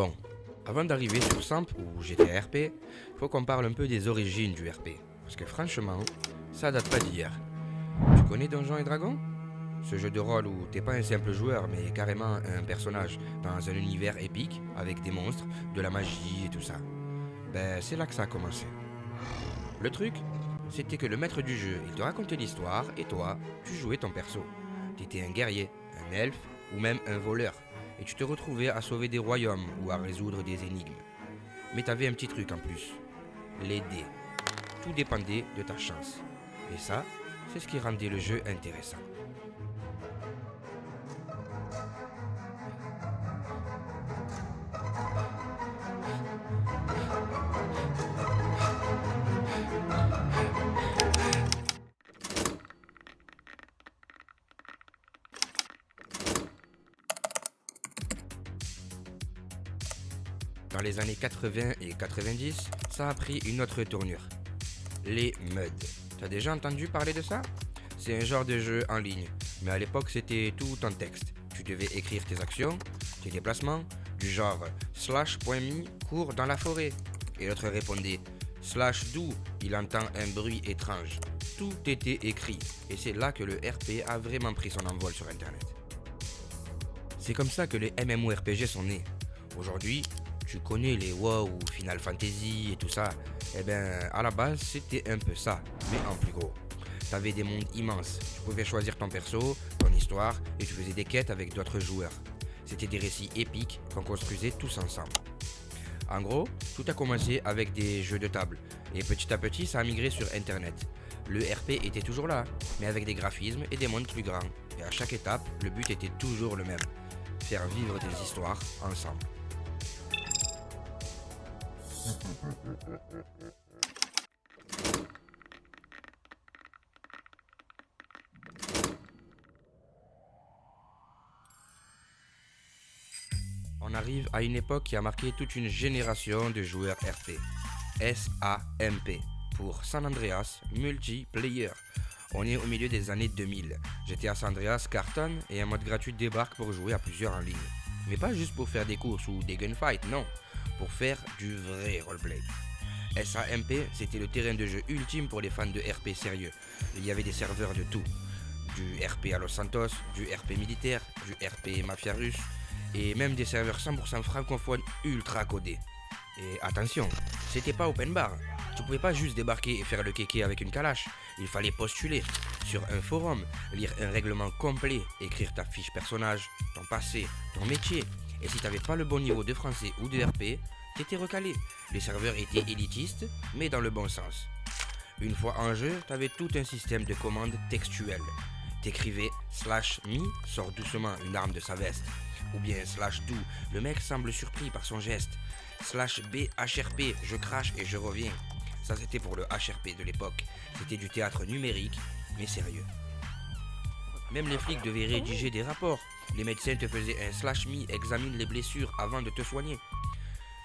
Bon, avant d'arriver sur Samp ou GTA RP, faut qu'on parle un peu des origines du RP. Parce que franchement, ça date pas d'hier. Tu connais Donjons et Dragons? Ce jeu de rôle où t'es pas un simple joueur, mais carrément un personnage dans un univers épique avec des monstres, de la magie et tout ça. Ben, c'est là que ça a commencé. Le truc, c'était que le maître du jeu, il te racontait l'histoire et toi, tu jouais ton perso. T'étais un guerrier, un elfe ou même un voleur. Et tu te retrouvais à sauver des royaumes ou à résoudre des énigmes. Mais t'avais un petit truc en plus, les dés. Tout dépendait de ta chance. Et ça, c'est ce qui rendait le jeu intéressant. Dans les années 80 et 90, ça a pris une autre tournure. Les MUD. T'as déjà entendu parler de ça? C'est un genre de jeu en ligne, mais à l'époque c'était tout en texte. Tu devais écrire tes actions, tes déplacements, du genre /me court dans la forêt. Et l'autre répondait /do, il entend un bruit étrange. Tout était écrit, et c'est là que le RP a vraiment pris son envol sur internet. C'est comme ça que les MMORPG sont nés. Aujourd'hui, tu connais les WoW ou Final Fantasy et tout ça. Eh ben, à la base, c'était un peu ça, mais en plus gros. T'avais des mondes immenses, tu pouvais choisir ton perso, ton histoire, et tu faisais des quêtes avec d'autres joueurs. C'était des récits épiques qu'on construisait tous ensemble. En gros, tout a commencé avec des jeux de table, et petit à petit, ça a migré sur Internet. Le RP était toujours là, mais avec des graphismes et des mondes plus grands. Et à chaque étape, le but était toujours le même, faire vivre des histoires ensemble. On arrive à une époque qui a marqué toute une génération de joueurs RP. SAMP, pour San Andreas Multiplayer. On est au milieu des années 2000. GTA San Andreas cartonne et un mode gratuit débarque pour jouer à plusieurs en ligne. Mais pas juste pour faire des courses ou des gunfights, non. Pour faire du vrai roleplay. SAMP, c'était le terrain de jeu ultime pour les fans de RP sérieux. Il y avait des serveurs de tout. Du RP à Los Santos, du RP militaire, du RP mafia russe, et même des serveurs 100% francophones ultra codés. Et attention, c'était pas open bar. Tu pouvais pas juste débarquer et faire le kéké avec une calache. Il fallait postuler sur un forum, lire un règlement complet, écrire ta fiche personnage, ton passé, ton métier. Et si t'avais pas le bon niveau de français ou de RP, t'étais recalé. Les serveurs étaient élitistes, mais dans le bon sens. Une fois en jeu, t'avais tout un système de commandes textuelles. T'écrivais /me, sort doucement une arme de sa veste. Ou bien /do, le mec semble surpris par son geste. /bhrp, je crache et je reviens. Ça c'était pour le HRP de l'époque. C'était du théâtre numérique, mais sérieux. Même les flics devaient rédiger des rapports. Les médecins te faisaient un /me, examine les blessures avant de te soigner.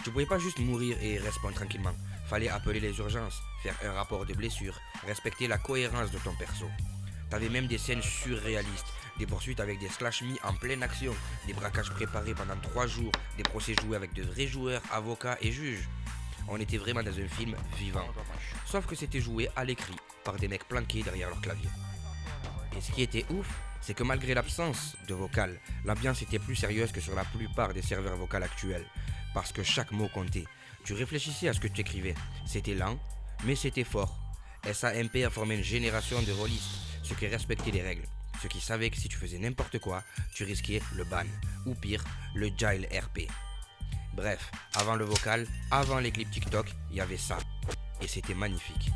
Tu pouvais pas juste mourir et respondre tranquillement. Fallait appeler les urgences, faire un rapport de blessure, respecter la cohérence de ton perso. T'avais même des scènes surréalistes, des poursuites avec des /me en pleine action, des braquages préparés pendant 3 jours, des procès joués avec de vrais joueurs, avocats et juges. On était vraiment dans un film vivant. Sauf que c'était joué à l'écrit, par des mecs planqués derrière leur clavier. Et ce qui était ouf, c'est que malgré l'absence de vocal, l'ambiance était plus sérieuse que sur la plupart des serveurs vocaux actuels. Parce que chaque mot comptait. Tu réfléchissais à ce que tu écrivais. C'était lent, mais c'était fort. SAMP a formé une génération de rôlistes, ceux qui respectaient les règles, ceux qui savaient que si tu faisais n'importe quoi, tu risquais le ban, ou pire, le jail RP. Bref, avant le vocal, avant les clips TikTok, il y avait ça. Et c'était magnifique.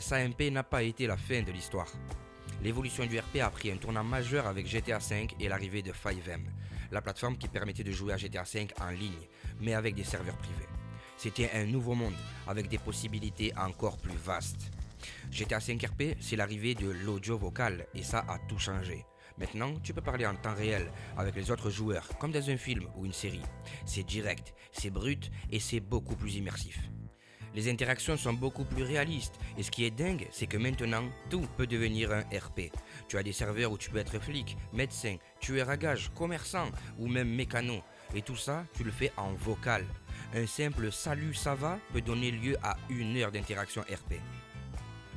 SAMP n'a pas été la fin de l'histoire. L'évolution du RP a pris un tournant majeur avec GTA V et l'arrivée de FiveM, la plateforme qui permettait de jouer à GTA V en ligne, mais avec des serveurs privés. C'était un nouveau monde, avec des possibilités encore plus vastes. GTA V RP, c'est l'arrivée de l'audio vocal, et ça a tout changé. Maintenant, tu peux parler en temps réel avec les autres joueurs, comme dans un film ou une série. C'est direct, c'est brut et c'est beaucoup plus immersif. Les interactions sont beaucoup plus réalistes et ce qui est dingue, c'est que maintenant, tout peut devenir un RP. Tu as des serveurs où tu peux être flic, médecin, tueur à gages, commerçant ou même mécano. Et tout ça, tu le fais en vocal. Un simple salut ça va peut donner lieu à 1 heure d'interaction RP.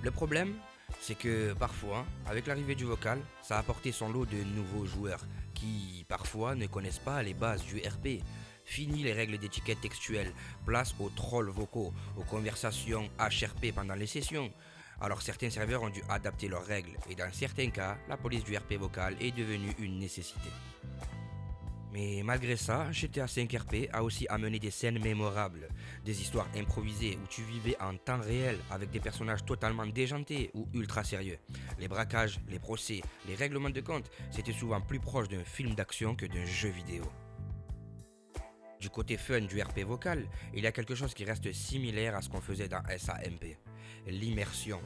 Le problème, c'est que parfois, avec l'arrivée du vocal, ça a apporté son lot de nouveaux joueurs qui, parfois, ne connaissent pas les bases du RP. Fini les règles d'étiquette textuelle, place aux trolls vocaux, aux conversations HRP pendant les sessions. Alors certains serveurs ont dû adapter leurs règles et dans certains cas, la police du RP vocal est devenue une nécessité. Mais malgré ça, GTA 5 RP a aussi amené des scènes mémorables, des histoires improvisées où tu vivais en temps réel avec des personnages totalement déjantés ou ultra sérieux. Les braquages, les procès, les règlements de compte, c'était souvent plus proche d'un film d'action que d'un jeu vidéo. Du côté fun du RP vocal, il y a quelque chose qui reste similaire à ce qu'on faisait dans SAMP. L'immersion.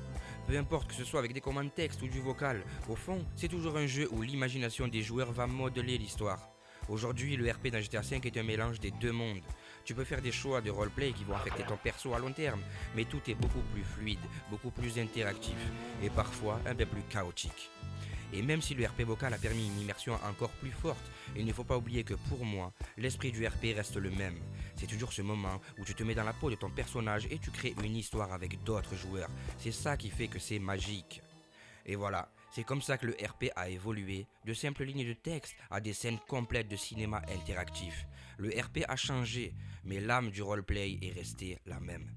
Peu importe que ce soit avec des commandes texte ou du vocal, au fond, c'est toujours un jeu où l'imagination des joueurs va modeler l'histoire. Aujourd'hui, le RP dans GTA V est un mélange des deux mondes. Tu peux faire des choix de roleplay qui vont affecter ton perso à long terme, mais tout est beaucoup plus fluide, beaucoup plus interactif et parfois un peu plus chaotique. Et même si le RP vocal a permis une immersion encore plus forte, il ne faut pas oublier que pour moi, l'esprit du RP reste le même. C'est toujours ce moment où tu te mets dans la peau de ton personnage et tu crées une histoire avec d'autres joueurs. C'est ça qui fait que c'est magique. Et voilà, c'est comme ça que le RP a évolué, de simples lignes de texte à des scènes complètes de cinéma interactif. Le RP a changé, mais l'âme du roleplay est restée la même.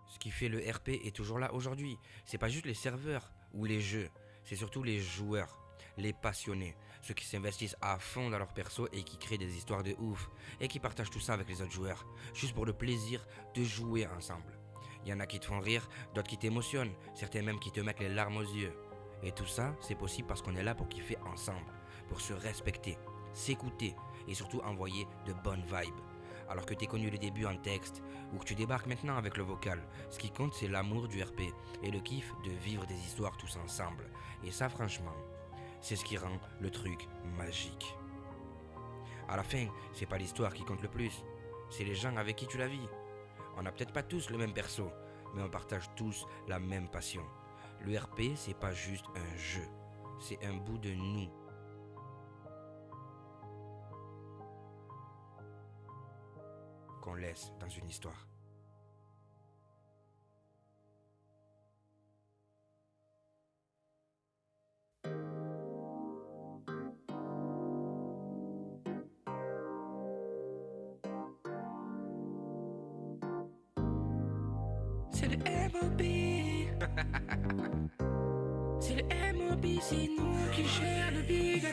Ce qui fait le RP est toujours là aujourd'hui. C'est pas juste les serveurs ou les jeux, c'est surtout les joueurs, les passionnés, ceux qui s'investissent à fond dans leur perso et qui créent des histoires de ouf et qui partagent tout ça avec les autres joueurs, juste pour le plaisir de jouer ensemble. Il y en a qui te font rire, d'autres qui t'émotionnent, certains même qui te mettent les larmes aux yeux. Et tout ça, c'est possible parce qu'on est là pour kiffer ensemble, pour se respecter, s'écouter et surtout envoyer de bonnes vibes. Alors que t'es connu le début en texte ou que tu débarques maintenant avec le vocal, ce qui compte c'est l'amour du RP et le kiff de vivre des histoires tous ensemble. Et ça franchement, c'est ce qui rend le truc magique. À la fin, c'est pas l'histoire qui compte le plus, c'est les gens avec qui tu la vis. On n'a peut-être pas tous le même perso, mais on partage tous la même passion. Le RP, c'est pas juste un jeu, c'est un bout de nous. Qu'on laisse dans une histoire. C'est le MOB. C'est le MOB, c'est nous qui gère le big.